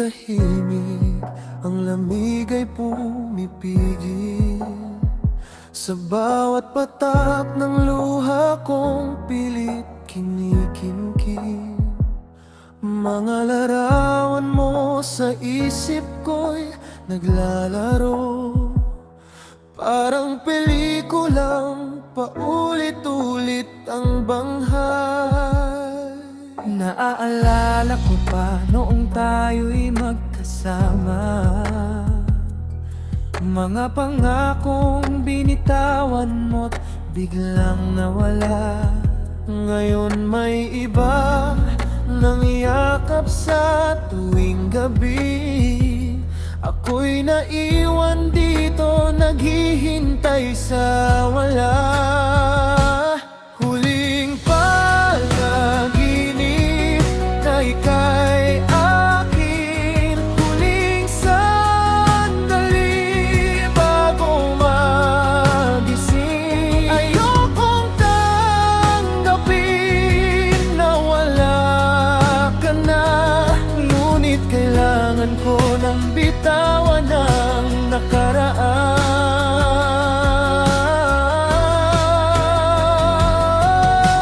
tahimik, ang lamig ay pumipigil. Sa bawat patak ng luha kong pilit kinikimkim. Mga larawan mo sa isip ko'y naglalaro, parang pelikulang paulit-ulit ang banghay. Naaalala ko pa noong tayo'y magkasama, mga pangakong binitawan mo't biglang nawala. Ngayon may iba nang yakap sa tuwing gabi. Ako'y naiwan dito, naghihintay sa wala. Huling panaginip na ika'y akin, huling sandali bago magising. Ayokong tanggapin na wala ka na, ngunit kailangan ko ng bitawan ang nakaraan.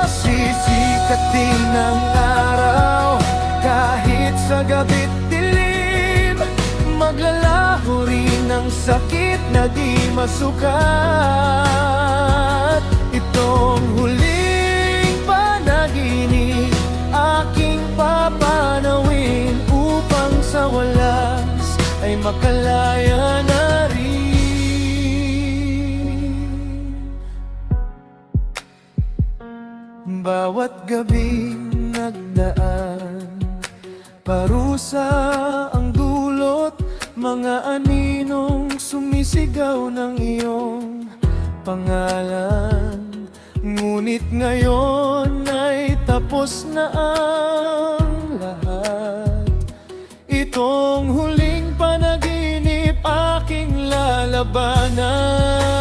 Sisikatin ang araw kahit sa gabi't dilim, maglalaho rin ang sakit na di masukat. Itong huling panaginip aking papanawin upang sa walas ay makalaya na rin. Bawat gabi nagdaan, parusa ang dulot, mga aninong sumisigaw ng iyong pangalan. Ngunit ngayon ay tapos na ang lahat. Itong huling panaginip aking lalabanan.